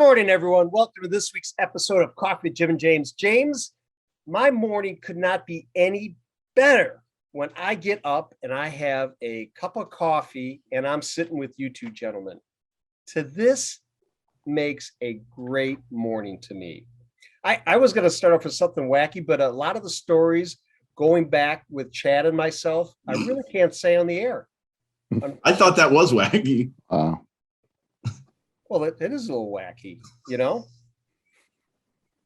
morning, everyone. Welcome to this week's episode of Coffee with Jim and James. James, my morning could not be any better when I get up and I have a cup of coffee and I'm sitting with you two gentlemen. This makes a great morning to me. I was going to start off with something wacky, but a lot of the stories going back with Chad and myself, I really can't say on the air. I thought that was wacky. Well, it is a little wacky,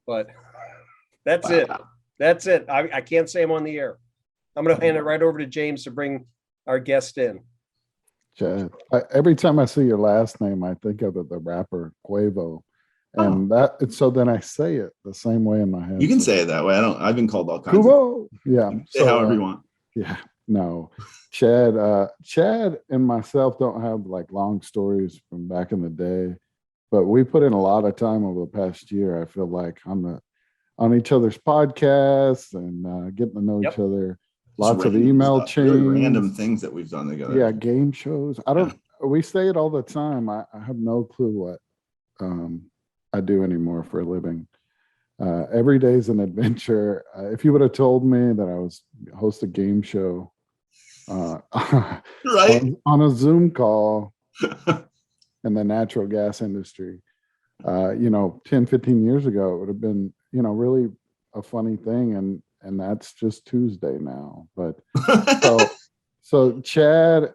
but that's it. That's it. I can't say I'm on the air. I'm going to hand it right over to James to bring our guest in. Chad, every time I see your last name, I think of the rapper Cuvo. And so then I say it the same way in my head. You can say it that way. I've been called all kinds Cuvo. Yeah. Say however you want. Yeah. No. Chad and myself don't have like long stories from back in the day, but we put in a lot of time over the past year. I feel like on each other's podcasts and getting to know each other. Lots of email chains, really random things that we've done together. Yeah, game shows. We say it all the time. I have no clue what I do anymore for a living. Every day is an adventure. If you would have told me that I was host a game show right on a Zoom call in the natural gas industry, 10, 15 years ago, it would have been, really a funny thing. And that's just Tuesday now. But so Chad,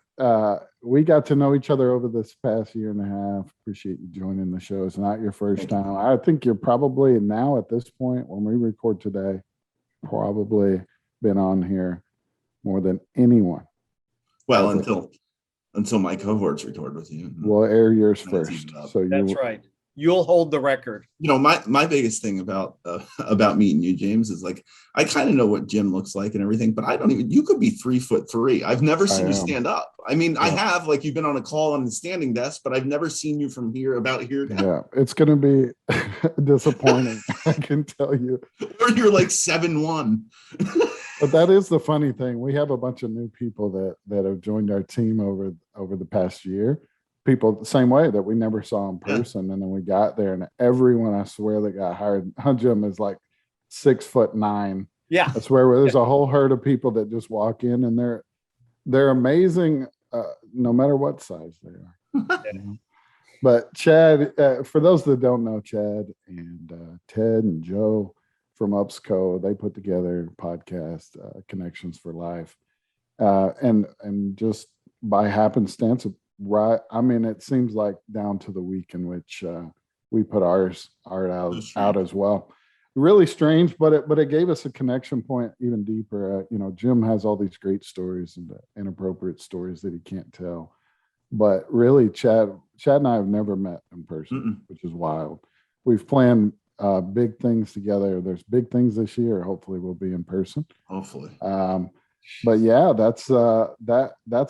we got to know each other over this past year and a half. Appreciate you joining the show. It's not your first time. I think you're probably now at this point when we record today, probably been on here more than anyone. Well, until my cohorts record with you. We'll air yours first. So that's right. You'll hold the record. My biggest thing about meeting you, James, is like I kind of know what Jim looks like and everything, but I don't even. You could be 3'3". I've never seen you stand up. I mean, yeah. I have, like, you've been on a call on the standing desk, but I've never seen you from here down. Yeah, it's going to be disappointing. I can tell you. Or you're like 7'1". But that is the funny thing. We have a bunch of new people that have joined our team over the past year. People the same way that we never saw in person. And then we got there and everyone, I swear, that got hired, Jim, is like 6'9". Yeah. I swear there's a whole herd of people that just walk in and they're amazing no matter what size they are. But Chad, for those that don't know, Chad and Ted and Joe from UPSCO, they put together a podcast, Connections for Life. And just by happenstance, right. I mean, it seems like down to the week in which we put art out as well. Really strange, but it gave us a connection point even deeper. Jim has all these great stories and inappropriate stories that he can't tell. But really, Chad and I have never met in person, which is wild. We've planned big things together. There's big things this year. Hopefully, we'll be in person. Hopefully. But yeah, that's a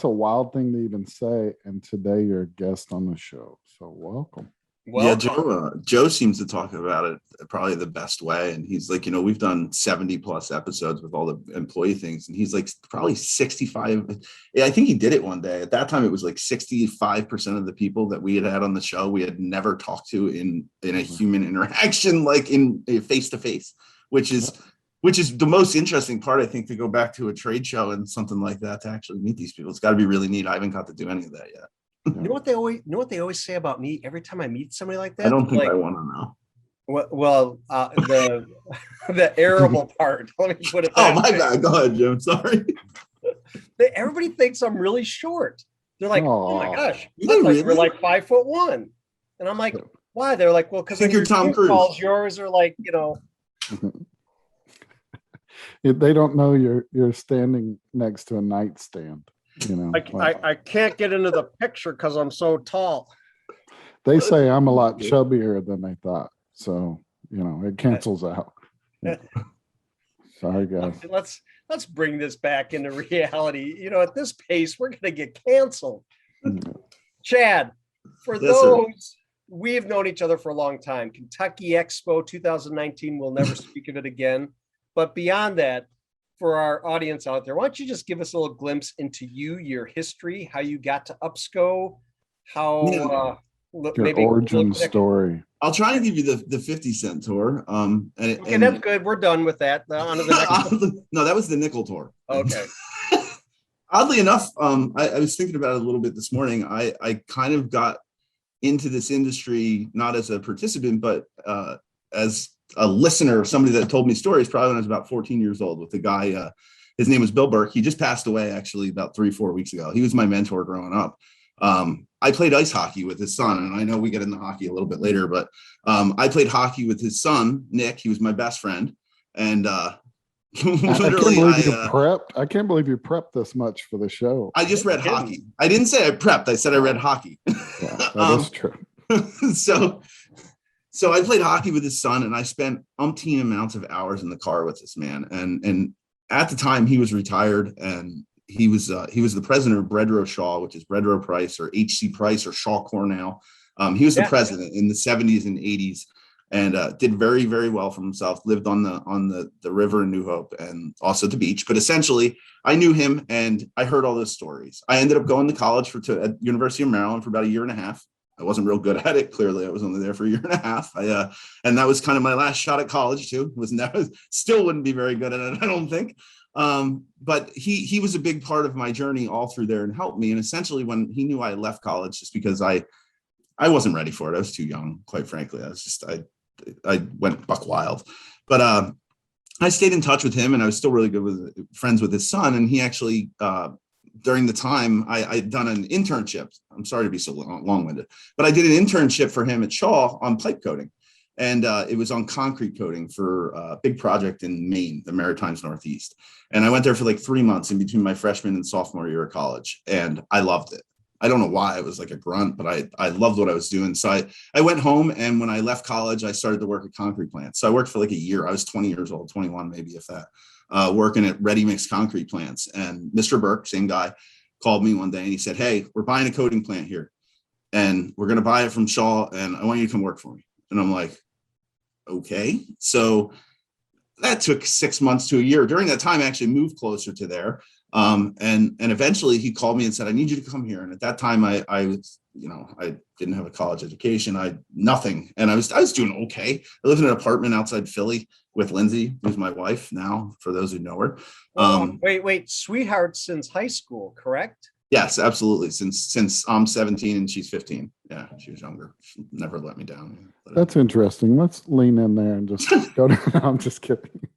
wild thing to even say. And today you're a guest on the show, so welcome. Yeah, Joe seems to talk about it probably the best way, and he's like, we've done 70 plus episodes with all the employee things, and he's like probably 65. Yeah, I think he did it one day. At that time, it was like 65% of the people that we had on the show we had never talked to in a human interaction, like in face to face, which is the most interesting part, I think, to go back to a trade show and something like that to actually meet these people. It's got to be really neat. I haven't got to do any of that yet. You know what they always say about me every time I meet somebody like that? I don't think I want to know. Well, the arable part. Let me put it. Oh, my bad. Go ahead, Jim. Sorry. Everybody thinks I'm really short. They're like, "Oh my gosh, we're like 5'1," and I'm like, "Why?" They're like, "Well, because you're Tom Cruise. Yours are like, They don't know you're standing next to a nightstand. I can't get into the picture because I'm so tall. They say I'm a lot chubbier than they thought, so it cancels out. Sorry, guys. Let's bring this back into reality. At this pace, we're gonna get canceled. Chad, for those we've known each other for a long time. Kentucky Expo 2019. We'll never speak of it again. But beyond that, for our audience out there, why don't you just give us a little glimpse into your history, how you got to UPSCO, Your origin story. I'll try and give you the 50-cent tour. Okay, that's good. We're done with that. On to the next. No, that was the nickel tour. Okay. Oddly enough, I was thinking about it a little bit this morning. I kind of got into this industry not as a participant, but as a listener, somebody that told me stories probably when I was about 14 years old with a guy. His name was Bill Burke. He just passed away actually about 3-4 weeks ago. He was my mentor growing up. I played ice hockey with his son, and I know we get into hockey a little bit later, but I played hockey with his son, Nick. He was my best friend. And literally, I can't believe you prepped this much for the show. I just read hockey. I didn't say I prepped. I said I read hockey. Yeah, that is true. So I played hockey with his son, and I spent umpteen amounts of hours in the car with this man. And at the time, he was retired, and he was the president of Bread Row Shaw, which is Bread Row Price or HC Price or Shaw Cornell. He was the president in the 70s and 80s, and did very, very well for himself. Lived on the river in New Hope and also the beach. But essentially, I knew him, and I heard all those stories. I ended up going to college at University of Maryland for about a year and a half. I wasn't real good at it. Clearly, I was only there for a year and a half. And that was kind of my last shot at college too. Still wouldn't be very good at it, I don't think. But he was a big part of my journey all through there and helped me. And essentially, when he knew I left college, just because I wasn't ready for it, I was too young, quite frankly. I went buck wild. But I stayed in touch with him, and I was still really good with friends with his son. And he actually, during the time, I'd done an internship. I'm sorry to be so long-winded, but I did an internship for him at Shaw on pipe coating. And it was on concrete coating for a big project in Maine, the Maritimes Northeast. And I went there for like 3 months in between my freshman and sophomore year of college. And I loved it. I don't know why I was like a grunt, but I loved what I was doing. So I went home, and when I left college, I started to work at concrete plants. So I worked for like a year. I was 20 years old, 21 maybe, if that, working at ready mix concrete plants. And Mr. Burke, same guy, called me one day and he said, "Hey, we're buying a coating plant here, and we're going to buy it from Shaw, and I want you to come work for me." And I'm like, okay. So that took 6 months to a year. During that time, I actually moved closer to there. And eventually he called me and said, "I need you to come here." And at that time I was, I didn't have a college education. Nothing. And I was doing okay. I lived in an apartment outside Philly with Lindsay, who's my wife now, for those who know her. Wait, sweetheart since high school, correct? Yes, absolutely. Since I'm 17 and she's 15. Yeah, she was younger. She never let me down. That's interesting. Let's lean in there and just go down. No, I'm just kidding.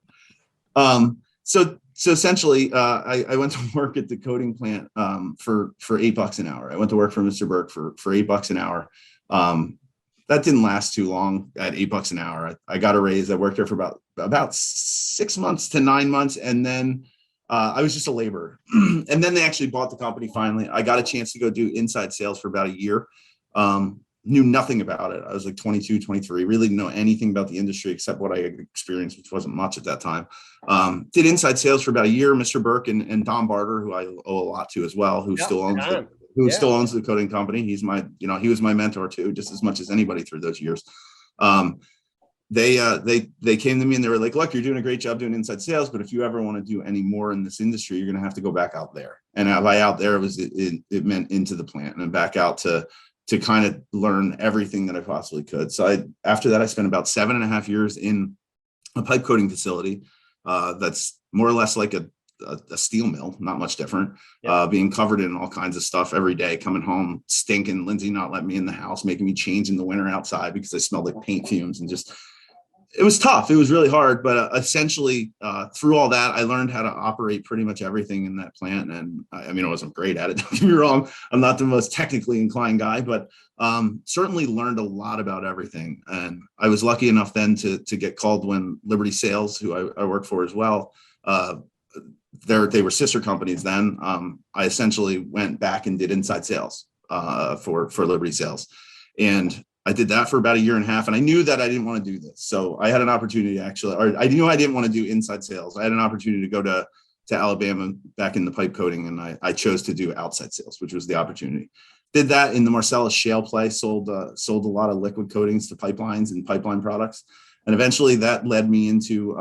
So essentially, I went to work at the coating plant for $8 an hour. I went to work for Mr. Burke for $8 an hour. That didn't last too long at $8 an hour. I got a raise. I worked there for about 6 months to 9 months, and then I was just a laborer. And then they actually bought the company finally. I got a chance to go do inside sales for about a year. Knew nothing about it. I was like 22, 23, really didn't know anything about the industry except what I had experienced, which wasn't much at that time. Did inside sales for about a year. Mr. Burke and Don Barter, who I owe a lot to as well, who still owns the coating company. He's my, he was my mentor too, just as much as anybody through those years. They came to me and they were like, "Look, you're doing a great job doing inside sales, but if you ever want to do any more in this industry, you're going to have to go back out there." And by out there, it meant into the plant and back out to kind of learn everything that I possibly could. So after that, I spent about 7.5 years in a pipe coating facility that's more or less like a steel mill, not much different, being covered in all kinds of stuff every day, coming home stinking, Lindsay not letting me in the house, making me change in the winter outside because I smelled like paint fumes, and just, it was tough. It was really hard, but essentially through all that, I learned how to operate pretty much everything in that plant. And I wasn't great at it. Don't get me wrong. I'm not the most technically inclined guy, but certainly learned a lot about everything. And I was lucky enough then to get called when Liberty Sales, who I work for as well, they were sister companies then. I essentially went back and did inside sales for Liberty Sales. And I did that for about a year and a half, and I knew that I didn't want to do this. So I had an opportunity I knew I didn't want to do inside sales. I had an opportunity to go to Alabama back in the pipe coating, and I chose to do outside sales, which was the opportunity. Did that in the Marcellus shale play, sold a lot of liquid coatings to pipelines and pipeline products. And eventually that led me into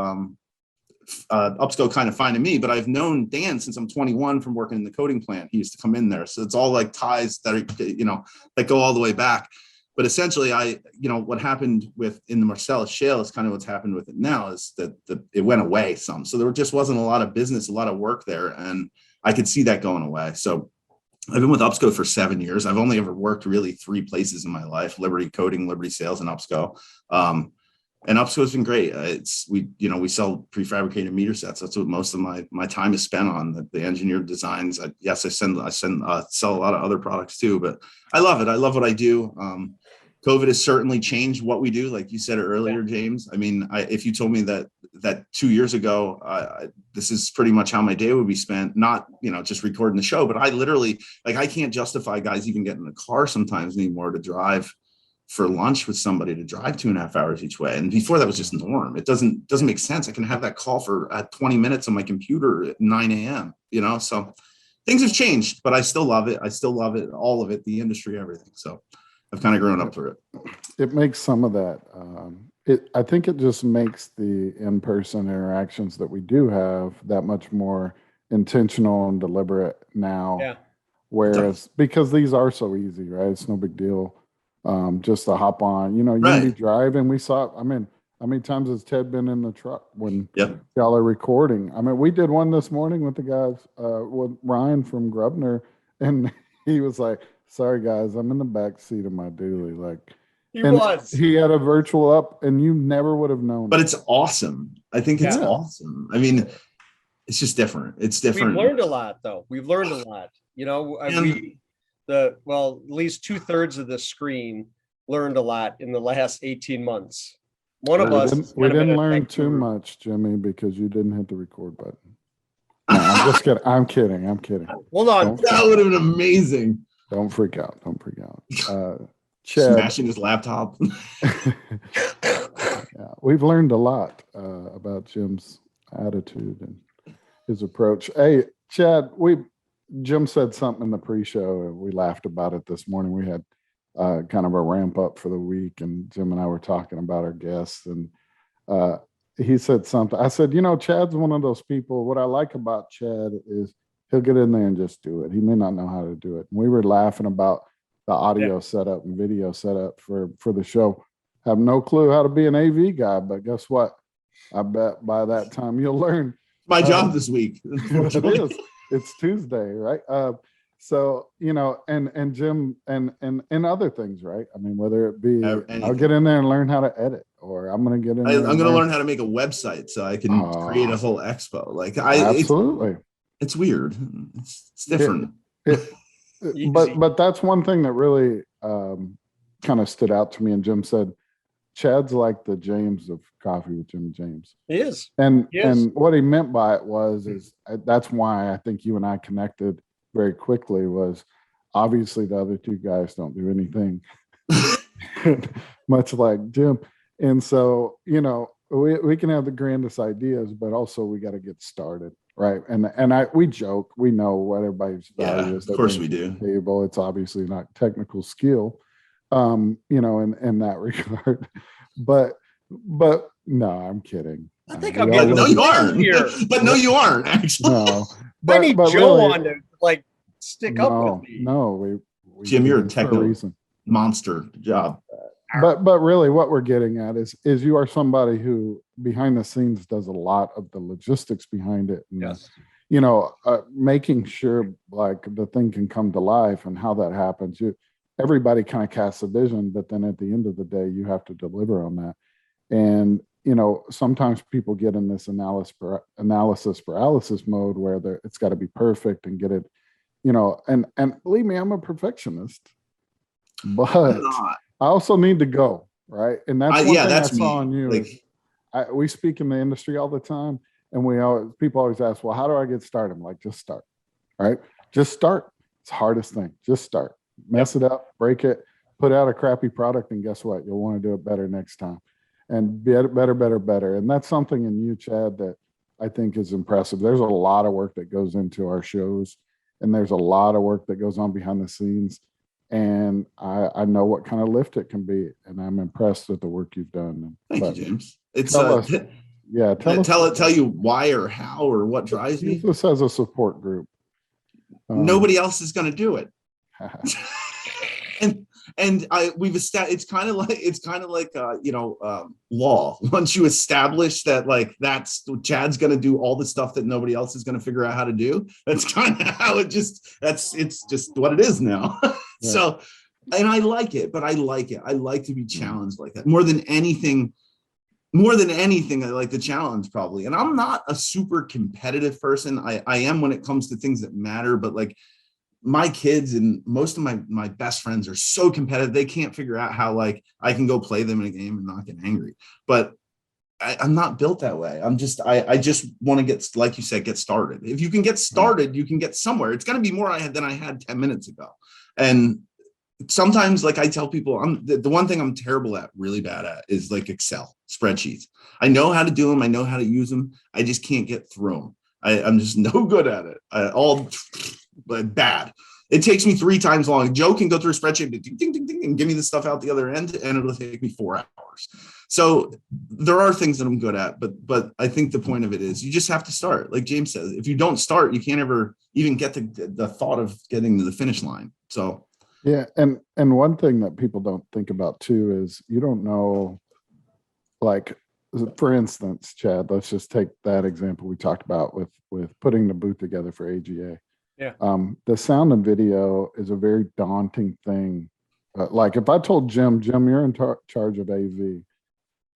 UPSCO kind of finding me, but I've known Dan since I'm 21 from working in the coating plant. He used to come in there. So it's all like ties that are, that go all the way back. But essentially, what happened in the Marcellus Shale is kind of what's happened with it now, is that it went away some. So there just wasn't a lot of business, a lot of work there. And I could see that going away. So I've been with UPSCO for 7 years. I've only ever worked really 3 places in my life: Liberty Coding, Liberty Sales, and UPSCO. And UPSCO has been great. We sell prefabricated meter sets. That's what most of my time is spent on. The engineered designs. I sell a lot of other products too, but I love it. I love what I do. COVID has certainly changed what we do, like you said earlier, James. I mean, if you told me that 2 years ago, this is pretty much how my day would be spent, not, just recording the show, but I literally, I can't justify guys even getting in a car sometimes anymore to drive for lunch with somebody, to drive 2.5 hours each way. And before that was just norm. It doesn't make sense. I can have that call for 20 minutes on my computer at 9 a.m., so things have changed, but I still love it. I still love it, all of it, the industry, everything. So I've kind of grown up through it. It makes some of that. I think it just makes the in-person interactions that we do have that much more intentional and deliberate now. Yeah. Whereas, because these are so easy, right? It's no big deal. Just to hop on, you Right. can be driving. We saw, how many times has Ted been in the truck when Yep. y'all are recording? We did one this morning with the guys, with Ryan from Grubner, and he was like, "Sorry guys, I'm in the back seat of my dually." He had a virtual up, and you never would have known. But it's awesome. I think it's Yeah. awesome. I mean, it's just different. It's different. We've learned a lot, though. We've learned a lot. At least 2/3 of the screen learned a lot in the last 18 months. One of us. We didn't learn too much, Jimmy, because you didn't hit the record button. No, I'm just kidding. I'm kidding. Hold on. That would have been amazing. Don't freak out. Chad, Smashing his laptop. yeah, we've learned a lot about Jim's attitude and his approach. Hey, Chad, Jim said something in the pre-show, and we laughed about it this morning. We had kind of a ramp up for the week, and Jim and I were talking about our guests, and he said something. I said, Chad's one of those people. What I like about Chad is he'll get in there and just do it. He may not know how to do it. And we were laughing about the audio setup and video setup for the show. Have no clue how to be an AV guy, but guess what? I bet by that time you'll learn. My job this week. It is. It's Tuesday, right? And Jim and other things, right? Whether it be I'll get in there and learn how to edit, or I'm going to get in. I'm going to learn how to make a website so I can create a whole expo. Absolutely. It's weird. It's different. But that's one thing that really kind of stood out to me. And Jim said, Chad's like the James of Coffee with Jim and James. He is. And what he meant by it is that's why I think you and I connected very quickly. Was obviously the other two guys don't do anything much like Jim. And so, we can have the grandest ideas, but also we got to get started. Right. And we joke, we know what everybody's value is. Of course we do. Table. It's obviously not technical skill, in that regard. But no, I'm kidding. I think I'm getting. No, you aren't. Here. But no, you aren't actually. No. I need Joe on to stick up with me. No, we Jim, you're a technical monster. Good job. But really what we're getting at is you are somebody who behind the scenes does a lot of the logistics behind it. And, yes. Making sure the thing can come to life and how that happens. Everybody kind of casts a vision, but then at the end of the day, you have to deliver on that. And, sometimes people get in this analysis paralysis mode where it's got to be perfect and get it, and believe me, I'm a perfectionist, but I also need to go, right? And that's one thing I saw on you. We speak in the industry all the time, and people always ask, well, how do I get started? I'm like, just start, right? Just start. It's the hardest thing. Just start. Mess it up, break it, put out a crappy product, and guess what? You'll want to do it better next time. And better. And that's something in you, Chad, that I think is impressive. There's a lot of work that goes into our shows, and there's a lot of work that goes on behind the scenes. And I know what kind of lift it can be, and I'm impressed with the work you've done. Thank you, James. It's tell you why or how or what drives me. This has a support group. Nobody else is going to do it. And it's kind of like law. Once you establish that, like, that's Chad's going to do all the stuff that nobody else is going to figure out how to do. That's kind of how it's just what it is now. Yeah. So, and I like it, but I like it. I like to be challenged like that more than anything. More than anything, I like the challenge probably. And I'm not a super competitive person. I am when it comes to things that matter, but like my kids and most of my best friends are so competitive. They can't figure out how like I can go play them in a game and not get angry. But I'm not built that way. I just want to get, like you said, get started. If you can get started, you can get somewhere. It's going to be more than I had 10 minutes ago. And sometimes, like I tell people, the one thing I'm terrible at, really bad at, is like Excel spreadsheets. I know how to do them. I know how to use them. I just can't get through them. I'm just no good at it. All bad. It takes me 3 times long. Joe can go through a spreadsheet, ding, ding, ding, ding, and give me the stuff out the other end, and it'll take me 4 hours. So there are things that I'm good at, but I think the point of it is you just have to start. Like James says, if you don't start, you can't ever even get the thought of getting to the finish line. So. Yeah, and one thing that people don't think about too is you don't know, like, for instance, Chad, let's just take that example we talked about with putting the booth together for AGA. Yeah. The sound and video is a very daunting thing. Like if I told Jim, you're in charge of AV,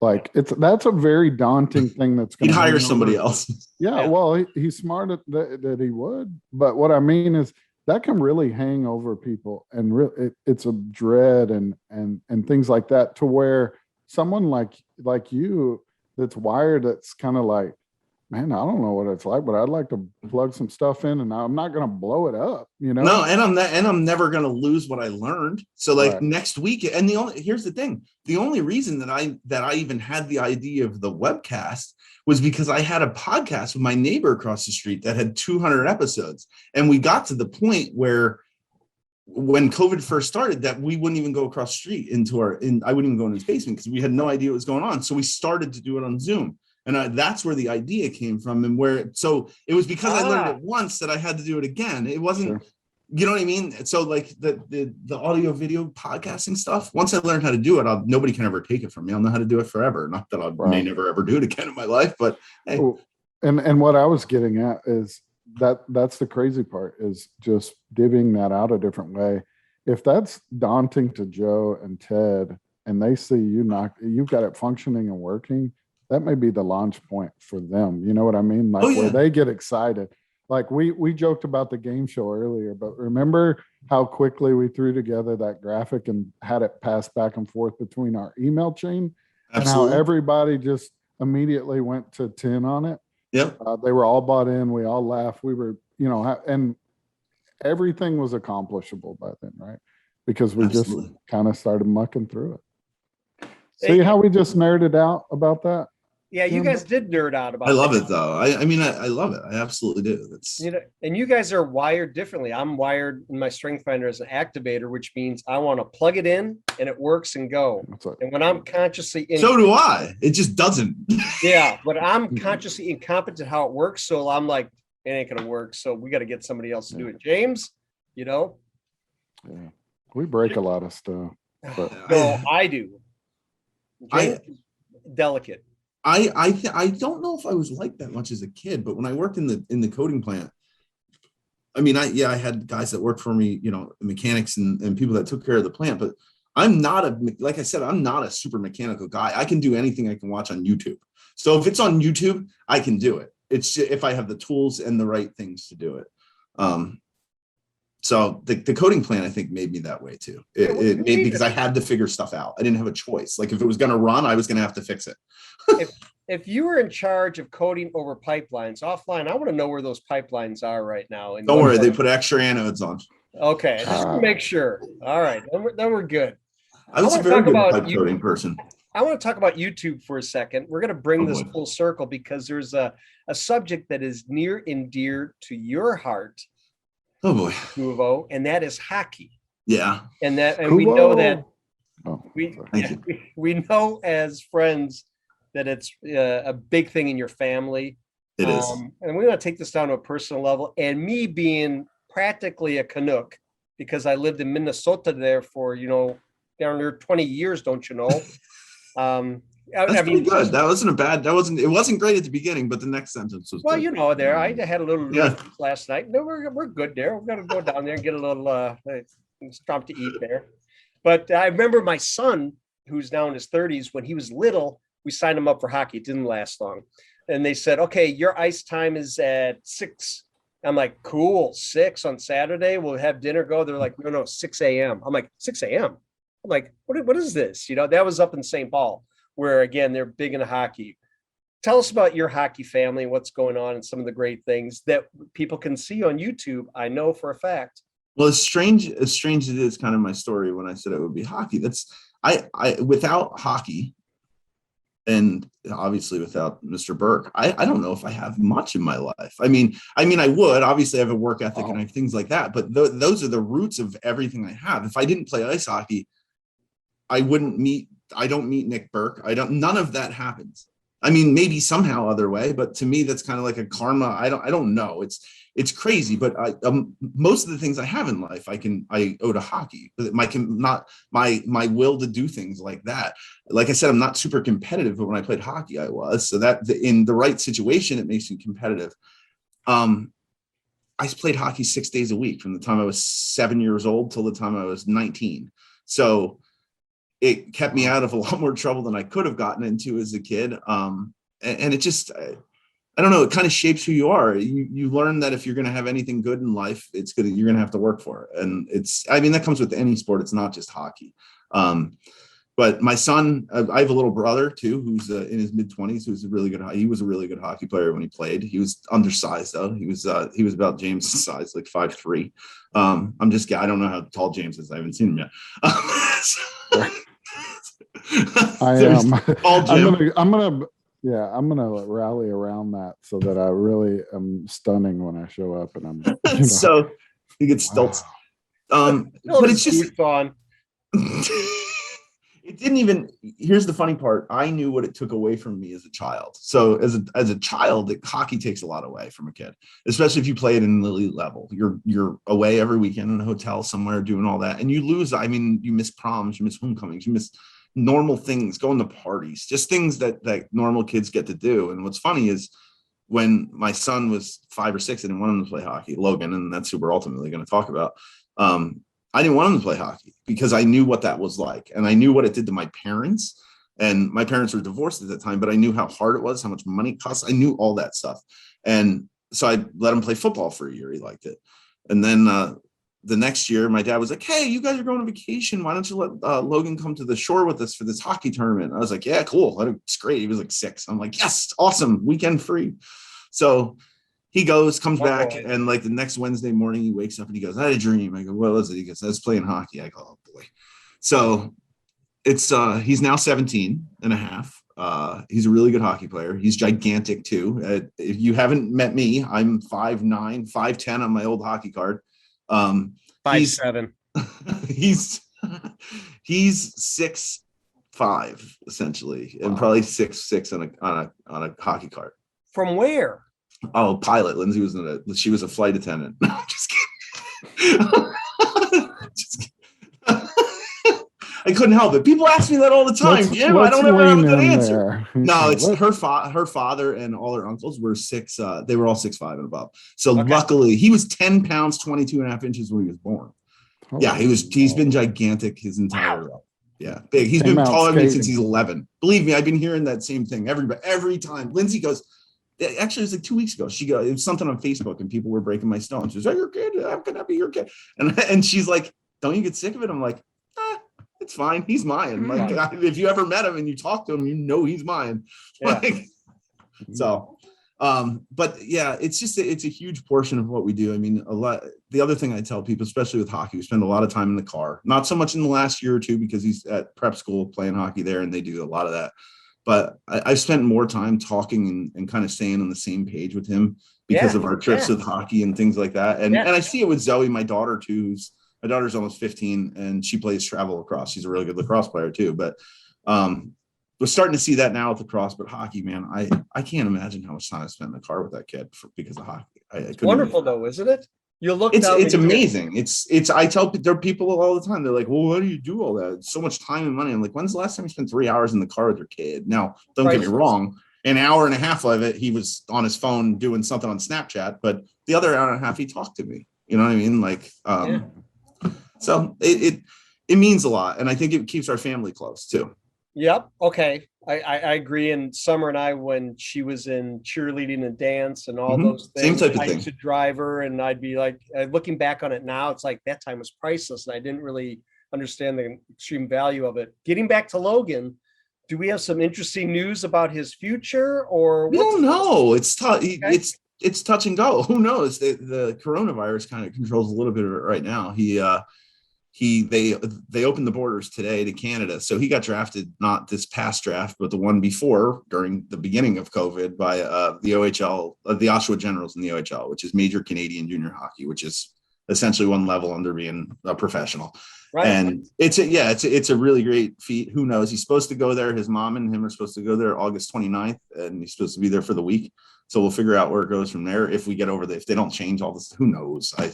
like that's a very daunting thing. That's going He'd to hire somebody else. Yeah, well, he's smart that he would, but what I mean is, that can really hang over people, and it's a dread and things like that, to where someone like you that's wired, that's kind of like, man, I don't know what it's like, but I'd like to plug some stuff in, and I'm not going to blow it up, you know? No, and I'm never going to lose what I learned. So like Right. next week, and here's the thing, the only reason that I even had the idea of the webcast was because I had a podcast with my neighbor across the street that had 200 episodes. And we got to the point where when COVID first started, that we wouldn't even go across the street I wouldn't even go in his basement because we had no idea what was going on. So we started to do it on Zoom. And that's where the idea came from, and so it was because I learned it once that I had to do it again. It wasn't, Sure. You know what I mean? So like the audio video podcasting stuff, once I learned how to do it, nobody can ever take it from me. I'll know how to do it forever. Not that I may never ever do it again in my life, but hey. Oh, and what I was getting at is that's the crazy part, is just divvying that out a different way. If that's daunting to Joe and Ted, and they see you've got it functioning and working, that may be the launch point for them. You know what I mean? Like where they get excited. Like we joked about the game show earlier, but remember how quickly we threw together that graphic and had it pass back and forth between our email chain? Absolutely. And how everybody just immediately went to 10 on it. Yep. They were all bought in. We all laughed. We were, and everything was accomplishable by then, right? Because we just kind of started mucking through it. See how we just nerded out about that? Yeah, you guys did nerd out about it. I love it though. I mean, I love it. I absolutely do. It's, and you guys are wired differently. I'm wired in my strength finder as an activator, which means I want to plug it in and it works and go. And when I'm consciously so do I. It just doesn't. Yeah, but I'm consciously incompetent how it works. So I'm like, it ain't gonna work. So we got to get somebody else to do it. James, Yeah. We break a lot of stuff. But no, I do. James is delicate. I don't know if I was like that much as a kid, but when I worked in the coating plant, I mean, I had guys that worked for me, mechanics and people that took care of the plant, but like I said, I'm not a super mechanical guy. I can do anything I can watch on YouTube. So if it's on YouTube, I can do it. It's just, if I have the tools and the right things to do it. So the coding plan, I think, made me that way too. It made because I had to figure stuff out. I didn't have a choice. Like if it was going to run, I was going to have to fix it. If you were in charge of coding over pipelines offline, I want to know where those pipelines are right now. Don't worry, they put extra anodes on. Okay, just to make sure. All right, then we're good. I was a very good pipe coding person. I want to talk about YouTube for a second. We're going to bring this full circle because there's a subject that is near and dear to your heart. Oh boy, Cuvo, and that is hockey. Yeah, and we know that we know as friends that it's a big thing in your family. It is, and we want to take this down to a personal level. And me being practically a Canuck, because I lived in Minnesota there for, down there 20 years, don't you know? That's pretty good. That wasn't a bad. It wasn't great at the beginning, but the next sentence was well, good. there I had a little Yeah. last night. No, we're good there. We're gonna go down there and get a little stop to eat there. But I remember my son, who's now in his 30s, when he was little, we signed him up for hockey. It didn't last long, and they said, "Okay, your ice time is at 6." I'm like, "Cool, 6 on Saturday. We'll have dinner." Go. They're like, "No, 6 a.m." I'm like, "6 a.m." I'm like, "What is this?" That was up in St. Paul, where again they're big into hockey. Tell us about your hockey family, what's going on, and some of the great things that people can see on YouTube. I know for a fact. Well, as strange as it is, kind of my story when I said it would be hockey. That's I without hockey, and obviously without Mr. Burke, I don't know if I have much in my life. I mean, I would obviously have a work ethic and I have things like that, but those are the roots of everything I have. If I didn't play ice hockey, I don't meet Nick Burke. None of that happens. I mean, maybe somehow other way, but to me, that's kind of like a karma. I don't know. It's crazy, but most of the things I have in life, I owe to hockey. But my will to do things like that. Like I said, I'm not super competitive, but when I played hockey, I was. So that in the right situation, it makes me competitive. I played hockey 6 days a week from the time I was 7 years old till the time I was 19. So it kept me out of a lot more trouble than I could have gotten into as a kid. And it just, I don't know, it kind of shapes who you are. You learn that if you're going to have anything good in life, you're going to have to work for it. And that comes with any sport. It's not just hockey. But my son, I have a little brother too, who's in his mid-20s, he was a really good hockey player when he played. He was undersized though. He was about James' size, like 5'3". I don't know how tall James is. I haven't seen him yet. I am. I'm gonna rally around that so that I really am stunning when I show up, and I'm so he gets stilts. But it's just fun. It didn't even. Here's the funny part. I knew what it took away from me as a child. So as a child, hockey takes a lot away from a kid, especially if you play it in the elite level. You're away every weekend in a hotel somewhere doing all that, and you lose. I mean, you miss proms, you miss homecomings, you miss normal things, going to parties, just things that normal kids get to do. And what's funny is when my son was 5 or 6, I didn't want him to play hockey, Logan, and that's who we're ultimately going to talk about. I didn't want him to play hockey because I knew what that was like. And I knew what it did to my parents, and my parents were divorced at that time, but I knew how hard it was, how much money it cost. I knew all that stuff. And so I let him play football for a year. He liked it. And then, the next year, my dad was like, "Hey, you guys are going on vacation. Why don't you let Logan come to the shore with us for this hockey tournament?" I was like, "Yeah, cool. It's great." He was like 6. I'm like, "Yes, awesome. Weekend free." So he comes back, and like the next Wednesday morning, he wakes up and he goes, "I had a dream." I go, "What was it?" He goes, "I was playing hockey." I go, "Oh boy." So it's he's now 17 and a half. He's a really good hockey player. He's gigantic too. If you haven't met me, I'm 5'9", 5'10" on my old hockey card. 5'7". He's 6'5" essentially, and probably 6'6" on a hockey card. From where? Oh, pilot. Lindsay she was a flight attendant. No, just kidding. Just kidding. I couldn't help it. People ask me that all the time, Jim. I don't ever have a good answer. No, it's her father and all her uncles were 6. They were all 6'5" and above. So luckily, he was 10 pounds, 22 and a half inches when he was born. Yeah, he's been gigantic his entire life. Yeah, big. He's been taller than me since he's 11. Believe me, I've been hearing that same thing every time. Lindsay goes, actually, it was like 2 weeks ago. It was something on Facebook and people were breaking my stone. She was like, "Your kid? How can that be your kid?" And she's like, "Don't you get sick of it?" I'm like, "It's fine. He's mine." Like, if you ever met him and you talk to him, you know he's mine. Yeah. But yeah, it's a huge portion of what we do. I mean, the other thing I tell people, especially with hockey, we spend a lot of time in the car, not so much in the last year or two because he's at prep school playing hockey there and they do a lot of that. But I've spent more time talking and kind of staying on the same page with him because of our trips with hockey and things like that. And I see it with Zoe, my daughter too, my daughter's almost 15 and she plays travel lacrosse. She's a really good lacrosse player too. But we're starting to see that now with lacrosse, but hockey, man, I can't imagine how much time I spent in the car with that kid because of hockey. It's wonderful though, isn't it? You look It's down it's the year. amazing. It's I tell there are people all the time. They're like, well, why do you do all that? It's so much time and money. I'm like, when's the last time you spent 3 hours in the car with your kid? Now, don't get me Priceless. wrong. An hour and a half of it, he was on his phone doing something on Snapchat, but the other hour and a half, he talked to me. You know what I mean? Like, so it means a lot, and I think it keeps our family close too. Yep. Okay. I agree. And Summer and I, when she was in cheerleading and dance and all Mhm. those Same things, type of I thing. used to drive her, and I'd be like, looking back on it now, it's like that time was priceless, and I didn't really understand the extreme value of it. Getting back to Logan, do we have some interesting news about his future, or We don't know. It's tough. Okay. It's touch and go. Who knows? The coronavirus kind of controls a little bit of it right now. They opened the borders today to Canada, so he got drafted not this past draft, but the one before during the beginning of COVID by the OHL, the Oshawa Generals in the OHL, which is Major Canadian Junior Hockey, which is essentially one level under being a professional. Right. And it's a really great feat. Who knows? He's supposed to go there. His mom and him are supposed to go there August 29th, and he's supposed to be there for the week. So we'll figure out where it goes from there. If we get over if they don't change all this, who knows? I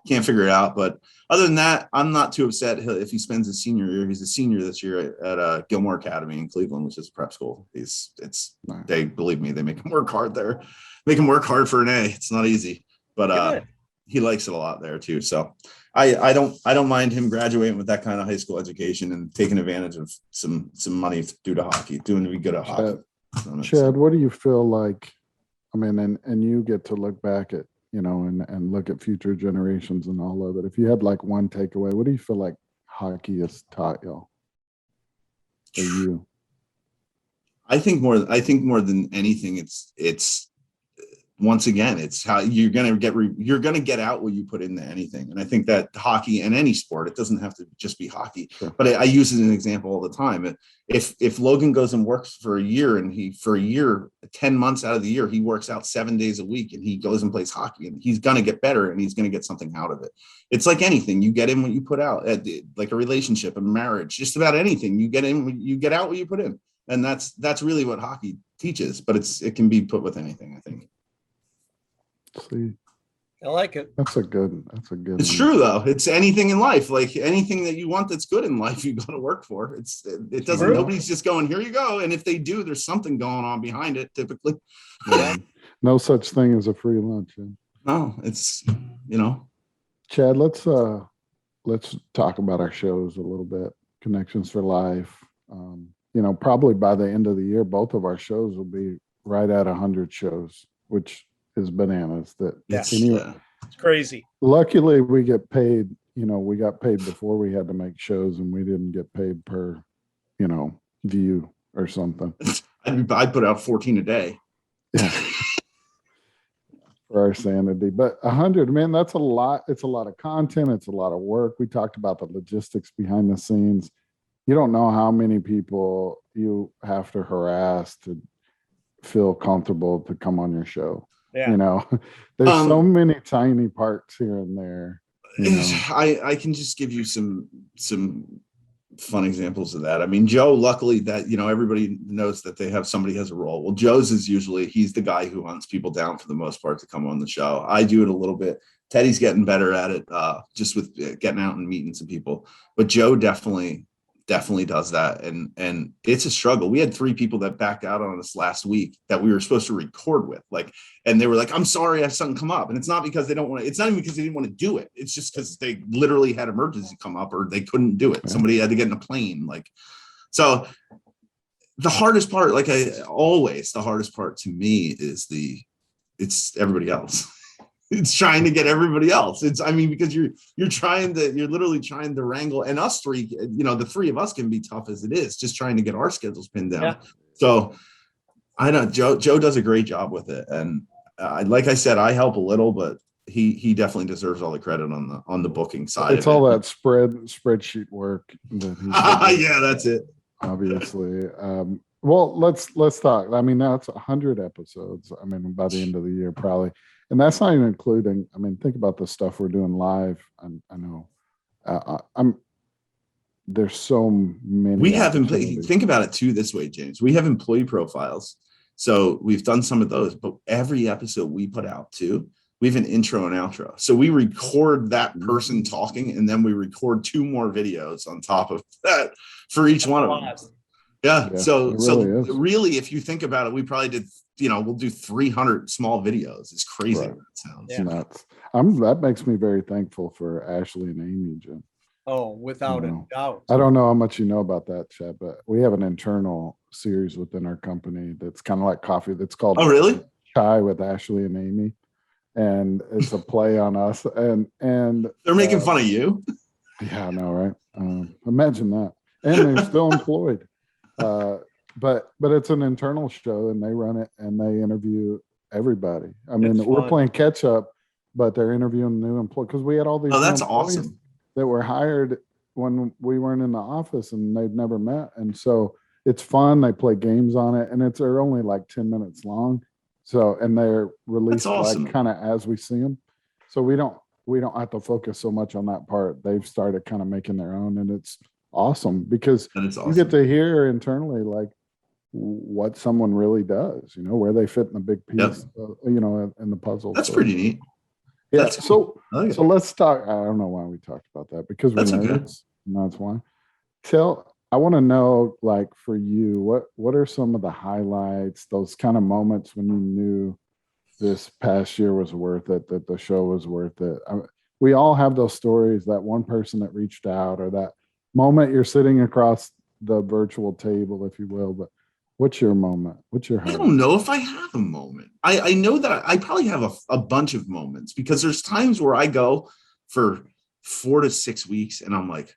can't figure it out. But other than that, I'm not too upset if he spends his senior year. He's a senior this year at Gilmore Academy in Cleveland, which is a prep school. They believe me, they make him work hard there. Make him work hard for an A. It's not easy, but he likes it a lot there too. So I don't mind him graduating with that kind of high school education and taking advantage of some money due to hockey, doing to be good at hockey. Chad, what do you feel like? I mean, and you get to look back at, and look at future generations and all of it. If you had like one takeaway, what do you feel like hockey has taught y'all? Or you? I think more than anything, it's once again, it's how you're going to get out what you put into anything. And I think that hockey and any sport, it doesn't have to just be hockey, sure. But I use it as an example all the time. If Logan goes and works for a year, and 10 months out of the year, he works out 7 days a week, and he goes and plays hockey, and he's going to get better, and he's going to get something out of it. It's like anything, you get in what you put out, like a relationship, a marriage, just about anything. You get in, you get out what you put in. And that's really what hockey teaches, but it can be put with anything, I think. See, I like it. That's a good. It's true though. It's anything in life, like anything that you want that's good in life, you got to work for. It doesn't. True. Nobody's just going, here you go. And if they do, there's something going on behind it. Typically, no such thing as a free lunch. No, it's Chad, let's talk about our shows a little bit. Connections for Life. Probably by the end of the year, both of our shows will be right at 100 shows, which is bananas. It's crazy. Luckily, we get paid. We got paid before we had to make shows, and we didn't get paid per, view or something. I put out 14 a day. Yeah. For our sanity, but 100, man, that's a lot. It's a lot of content. It's a lot of work. We talked about the logistics behind the scenes. You don't know how many people you have to harass to feel comfortable to come on your show. Yeah. There's so many tiny parts here and there. I can just give you some fun examples of that. I mean, Joe, luckily that, everybody knows that somebody has a role. Well, Joe's is usually, he's the guy who hunts people down for the most part to come on the show. I do it a little bit. Teddy's getting better at it, just with getting out and meeting some people. But Joe definitely does that. And it's a struggle. We had 3 people that backed out on us last week that we were supposed to record with, and they were like, I'm sorry, I have something come up. And it's not because they don't want to, it's not even because they didn't want to do it. It's just because they literally had emergency come up or they couldn't do it. Somebody had to get in a plane. So the hardest part, the hardest part to me is it's everybody else. It's trying to get everybody else. Because you're literally trying to wrangle, and us 3, the 3 of us can be tough as it is, just trying to get our schedules pinned down. Yeah. So I know Joe does a great job with it. And like I said, I help a little, but he definitely deserves all the credit on the booking side. It's all that spreadsheet work. Yeah, that's it. Obviously. Well, let's talk. I mean, now it's 100 episodes. I mean, by the end of the year, probably. And that's not even including, think about the stuff we're doing live. I know. There's so many. We have think about it too this way, James. We have employee profiles. So we've done some of those, but every episode we put out too, we have an intro and outro. So we record that person talking, and then we record 2 more videos on top of that for each one of them. Yeah. Yeah, So it really is. really, if you think about it, we probably did, we'll do 300 small videos. It's crazy. Right. That sounds. Yeah. Nuts. That makes me very thankful for Ashley and Amy, Jim. Oh, without a doubt. I don't know how much you know about that, Chad, but we have an internal series within our company that's kind of like coffee. That's called Oh, really? Chai with Ashley and Amy, and it's a play on us. And They're making fun of you. Yeah, I know, right? Imagine that. And they're still employed. But it's an internal show, and they run it and they interview everybody. I mean, It's we're fun. playing catch up, but they're interviewing new employees because we had all these. Oh, that's new employees awesome. that were hired when we weren't in the office and they'd never met. And so it's fun. They play games on it, and they're only like 10 minutes long. So, and they're released awesome. like kind of as we see them. So we don't have to focus so much on that part. They've started kind of making their own, and it's awesome because you get to hear internally like what someone really does, where they fit in the big piece, in the puzzle. That's pretty neat. Yeah. That's cool. So let's talk. I don't know why we talked about that because we're nerds. And that's why. I want to know, like, for you, what are some of the highlights, those kind of moments when you knew this past year was worth it, that the show was worth it? We all have those stories, that one person that reached out, or that moment you're sitting across the virtual table, if you will. But what's your moment? What's your highlight? I don't know if I have a moment. I know that I probably have a bunch of moments, because there's times where I go for 4 to 6 weeks and I'm like,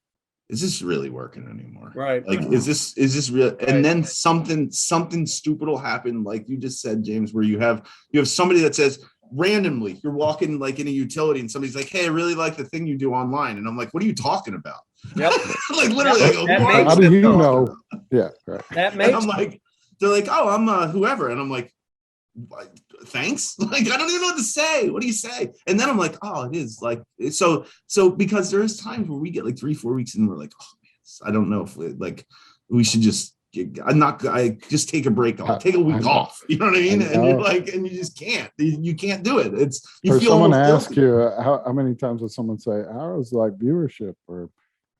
is this really working anymore? Right. Like, is this real? Right. And then something stupid will happen, like you just said, James, where you have somebody that says randomly, you're walking like in a utility and somebody's like, hey, I really like the thing you do online. And I'm like, what are you talking about? Yep. Like literally, I go, how do you know? Yeah, right. That makes. And I'm like, they're like, oh, I'm whoever, and I'm like, thanks. Like, I don't even know what to say. What do you say? And then I'm like, oh, it is like so because there's times where we get like 3-4 weeks and we're like, oh man, I don't know if we should just. I just take a break off, take a week off. You know what I mean? And you're like, and you just can't. You can't do it. It's you or feel someone almost ask you how many times does someone say, how's like viewership, or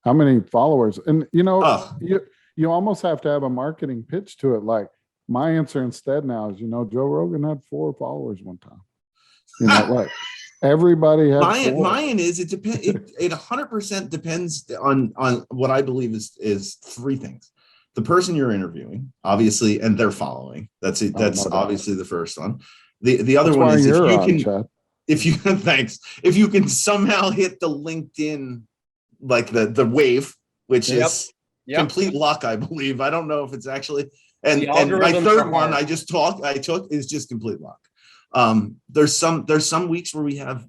how many followers? And you almost have to have a marketing pitch to it. Like, my answer instead now is, Joe Rogan had 4 followers one time. Like everybody has. Mine is, it depends. It 100% depends on what I believe is 3 things: the person you're interviewing, obviously, and their following. That's it. That's obviously the first one. The other one is if you can somehow hit the LinkedIn, like the wave, which is complete luck, I believe. I don't know if it's actually. And my third one I took is just complete luck. There's some weeks where we have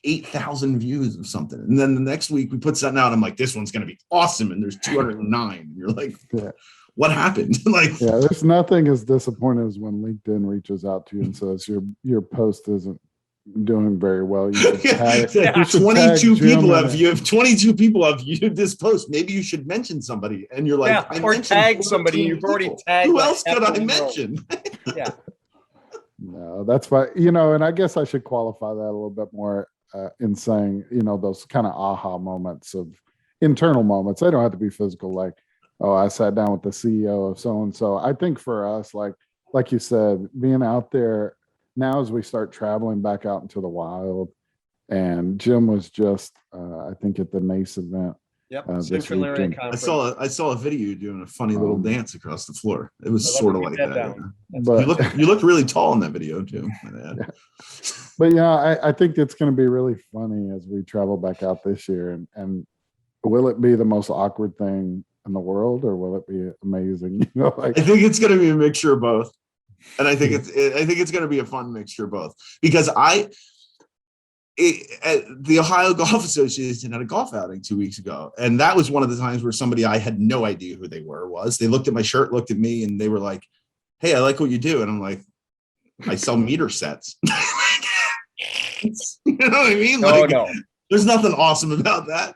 8,000 views of something, and then the next week we put something out. I'm like, this one's going to be awesome, and there's 209. You're like, what happened? Like, there's nothing as disappointing as when LinkedIn reaches out to you and says your post isn't doing very well. You should 22 people have viewed. 22 people have viewed this post. Maybe you should mention somebody. And you're like, or tag somebody. You've already tagged. Who else could I mention? Yeah. No, that's why, and I guess I should qualify that a little bit more in saying, those kind of aha moments of internal moments. They don't have to be physical, like, oh, I sat down with the CEO of so and so. I think for us, like you said, being out there now as we start traveling back out into the wild, and Jim was just, I think, at the NACE event. Yep. Central Area Conference. I saw a video doing a funny little dance across the floor. It was sort of like that. But you look really tall in that video too. But I think it's going to be really funny as we travel back out this year. And will it be the most awkward thing in the world, or will it be amazing? I think it's going to be a mixture of both. And I think it's going to be a fun mixture of both, because the Ohio Golf Association had a golf outing 2 weeks ago, and that was one of the times where somebody I had no idea who they was. They looked at my shirt, looked at me, and they were like, "Hey, I like what you do," and I'm like, "I sell meter sets." You know what I mean? No. There's nothing awesome about that,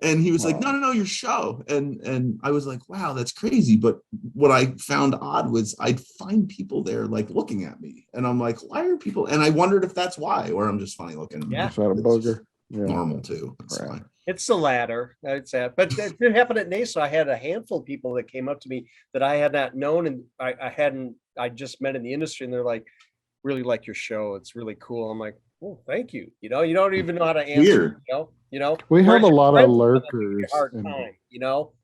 And he was like, Wow. no, your show. And I was like, wow, that's crazy. But what I found odd was I'd find people there like looking at me. And I'm like, why are people? And I wondered if that's why, or I'm just funny looking. Yeah. Just had a It's booger. Yeah. normal too. That's Right. fine. It's the latter. It's sad. But it did happen at NASO. I had a handful of people that came up to me that I had not known and I just met in the industry, and they're like, really like your show. It's really cool. I'm like, oh, thank you. You don't even know how to answer. Weird. We have Whereas a your lot of friends will give you lurkers. a hard and- time,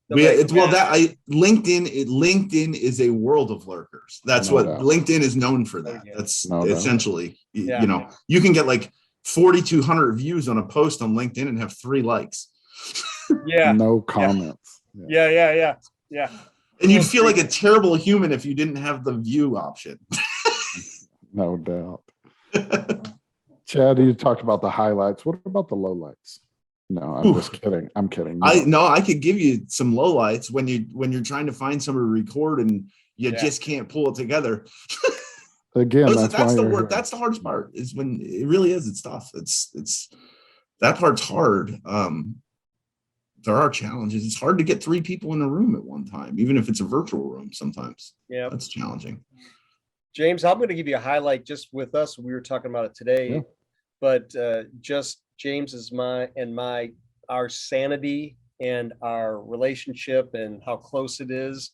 They're like, It's well that LinkedIn is a world of lurkers. That's No what doubt. LinkedIn is known for. That yeah. that's No doubt. essentially Yeah. you can get like 4,200 views on a post on LinkedIn and have 3 likes. Yeah. No comments. Yeah. And you'd feel like a terrible human if you didn't have the view option. No doubt. Chad, you talked about the highlights. What about the lowlights? No, I'm just kidding. I'm kidding. No. I could give you some lowlights when you're trying to find somebody to record and you Yeah. just can't pull it together. Again, that's why the you're work. here. That's the hardest part. Is when it really is. It's tough. It's that part's hard. There are challenges. It's hard to get 3 people in a room at one time, even if it's a virtual room. Sometimes, Yeah. that's challenging. James, I'm going to give you a highlight just with us. We were talking about it today, Yeah. but just James is our sanity and our relationship and how close it is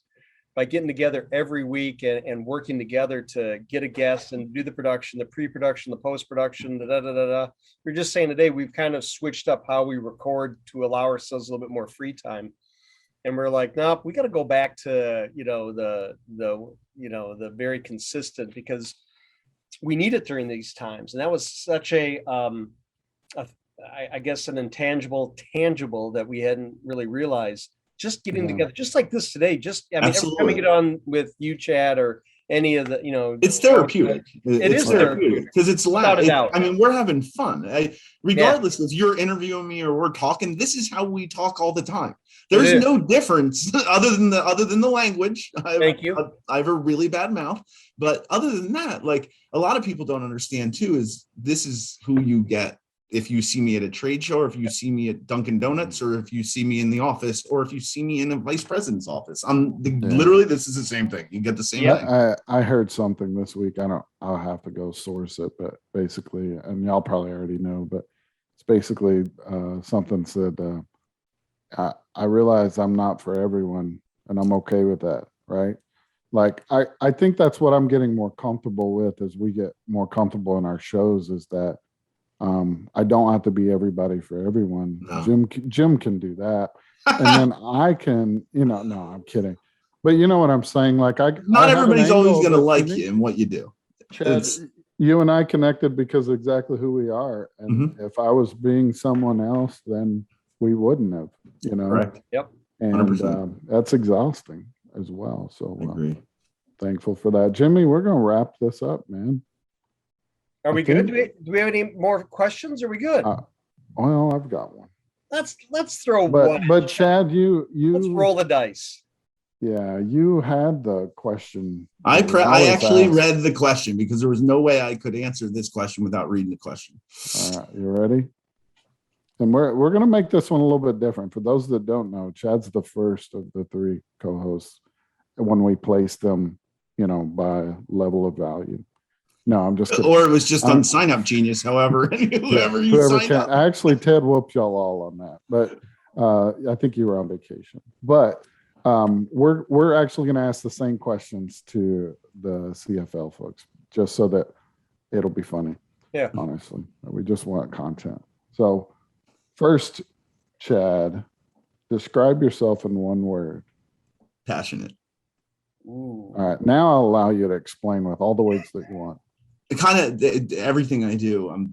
by getting together every week and working together to get a guest and do the production, the pre-production, the post-production, We're just saying today, we've kind of switched up how we record to allow ourselves a little bit more free time. And we're like, nope, we got to go back to, the very consistent, because we need it during these times. And that was such I guess an intangible, tangible that we hadn't really realized. Just getting together, just like this today. Every time we get on with you, Chad, or any of the, It's therapeutic. It's is therapeutic because it's loud. Without a doubt. I mean, we're having fun. Regardless if you're interviewing me or we're talking, this is how we talk all the time. There's no difference other than the language. Thank you. I have a really bad mouth, but other than that, like a lot of people don't understand too, is this is who you get if you see me at a trade show, or if you see me at Dunkin' Donuts, or if you see me in the office, or if you see me in a vice president's office. Literally, this is the same thing. You get the same thing. I heard something this week. I'll have to go source it, but basically, and y'all probably already know, but it's basically something said, I realize I'm not for everyone, and I'm okay with that, right? Like, I think that's what I'm getting more comfortable with as we get more comfortable in our shows, is that I don't have to be everybody for everyone. No. Jim can do that. And then I can, no, I'm kidding. But you know what I'm saying? Like not everybody's always going to like you and what you do. Chad, you and I connected because of exactly who we are. And if I was being someone else, then we wouldn't have, Correct. Yep. And that's exhausting as well. So I agree. Thankful for that. Jimmy, we're going to wrap this up, man. Are we good? Do we have any more questions? Are we good? Well, I've got one. Let's throw one. But Chad, let's roll the dice. Yeah, you had the question. I actually read the question because there was no way I could answer this question without reading the question. All right, you ready? And we're going to make this one a little bit different. For those that don't know, Chad's the first of the 3 co-hosts when we place them, by level of value. No, I'm just kidding. Or it was just on Sign Up Genius, however, whoever signed up. Actually, Ted whooped y'all all on that, but I think you were on vacation. But we're actually going to ask the same questions to the CFL folks, just so that it'll be funny. Yeah. Honestly, we just want content. So first, Chad, describe yourself in one word. Passionate. Ooh. All right. Now I'll allow you to explain with all the words that you want. Kind of everything I do,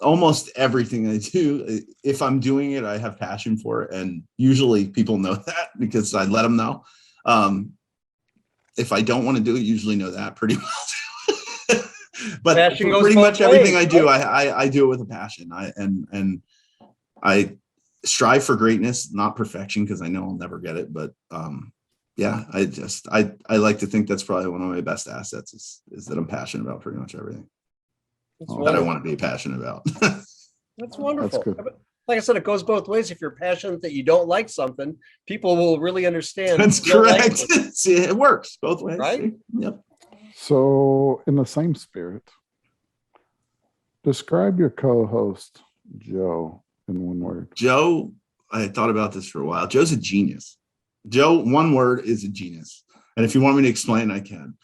almost everything I do, if I'm doing it, I have passion for it. And usually people know that because I let them know. If I don't want to do it, usually know that pretty well. But pretty much everything I do, I do it with a passion. I strive for greatness, not perfection, because I know I'll never get it. But yeah, I like to think that's probably one of my best assets is that I'm passionate about pretty much everything that I want to be passionate about. That's wonderful. That's good. How like I said, it goes both ways. If you're passionate that you don't like something, people will really understand. That's you don't like correct. it, See, it works both ways. right? See? Yep. So, in the same spirit, describe your co-host Joe in one word. Joe, I had thought about this for a while. Joe's a genius. Joe, one word, is a genius. And if you want me to explain, I can.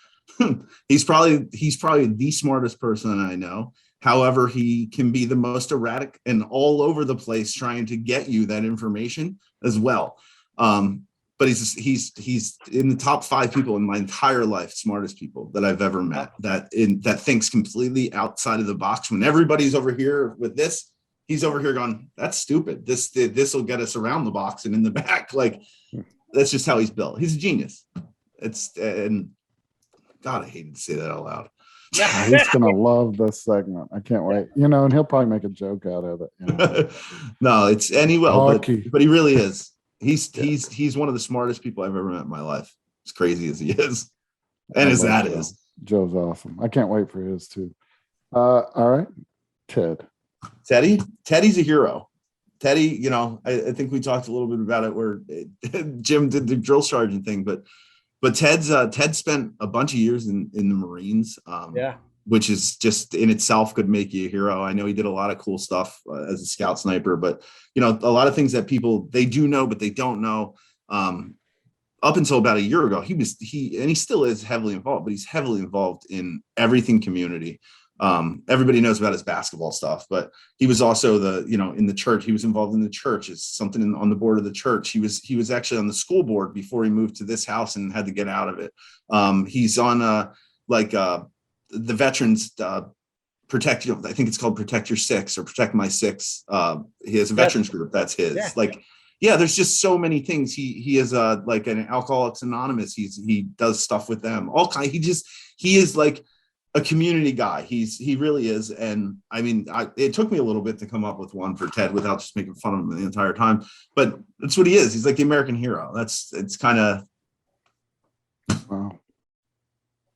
he's probably the smartest person I know. However, he can be the most erratic and all over the place trying to get you that information as well. But he's in the top 5 people in my entire life, smartest people that I've ever met, that thinks completely outside of the box. When everybody's over here with this, he's over here going, that's stupid. This will get us around the box and in the back. Like, that's just how he's built. He's a genius. And God, I hated to say that out loud. He's gonna love this segment. I can't wait. And he'll probably make a joke out of it. No, and he will, but he really is. He's one of the smartest people I've ever met in my life. As crazy as he is, and as that Joe. is. Joe's awesome. I can't wait for his too. All right, Teddy's a hero. Teddy, I think we talked a little bit about it where Jim did the drill sergeant thing, but Ted spent a bunch of years in the Marines, which is just in itself could make you a hero. I know he did a lot of cool stuff as a scout sniper, but a lot of things that people, they do know, but they don't know. Up until about a year ago, he still is heavily involved, but he's heavily involved in everything community. Everybody knows about his basketball stuff, but he was also in the church. He was involved in the church. It's something on the board of the church. He was actually on the school board before he moved to this house and had to get out of it. He's on the veterans protect. I think it's called Protect Your Six or Protect My Six. He has a veterans group. That's his. There's just so many things. He is like an Alcoholics Anonymous. He does stuff with them. All kind. He is like a community guy. He really is. And I mean, it took me a little bit to come up with one for Ted without just making fun of him the entire time, but that's what he is. He's like the American hero. It's kind of, wow.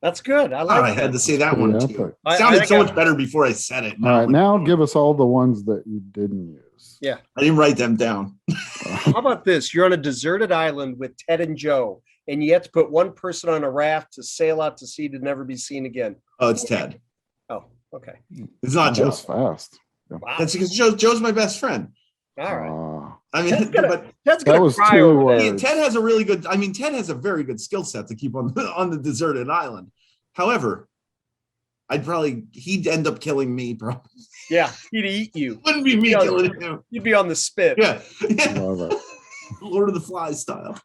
That's good. I had to say that one too. It sounded so much better before I said it. All right, now give us all the ones that you didn't use. Yeah. I didn't write them down. How about this? You're on a deserted island with Ted and Joe, and you have to put one person on a raft to sail out to sea to never be seen again. Oh, it's Ted. Oh, okay. It's not Joe. That was fast. Yeah. Wow. That's because Joe's my best friend. All right. I mean, Ted's gonna was cry 2 over words. that. Ted has a very good skill set to keep on the deserted island. However, he'd end up killing me, bro. Yeah, he'd eat you. Wouldn't be me killing him. You'd be on the spit. Yeah. Love it. Lord of the Flies style.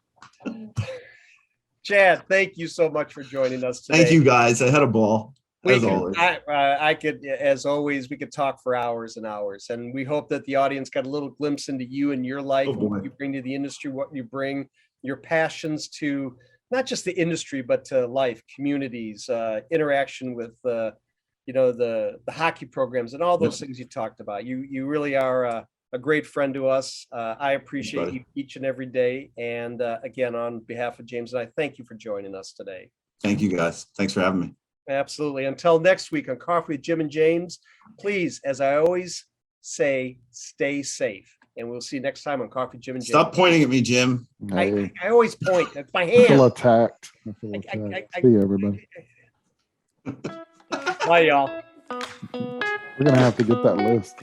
Chad, thank you so much for joining us today. Thank you guys. I had a ball. Always. I could, as always, we could talk for hours and hours, and we hope that the audience got a little glimpse into you and your life, what you bring to the industry, what you bring, your passions to not just the industry, but to life, communities, interaction with, the hockey programs and all those things you talked about. You really are a great friend to us. I appreciate you each and every day. And again, on behalf of James and I, thank you for joining us today. Thank you guys. Thanks for having me. Absolutely. Until next week on Coffee with Jim and James, please, as I always say, stay safe. And we'll see you next time on Coffee with Jim and James. Stop pointing at me, Jim. I always point. That's my hand. I feel attacked. See you, everybody. Bye, y'all. We're going to have to get that list.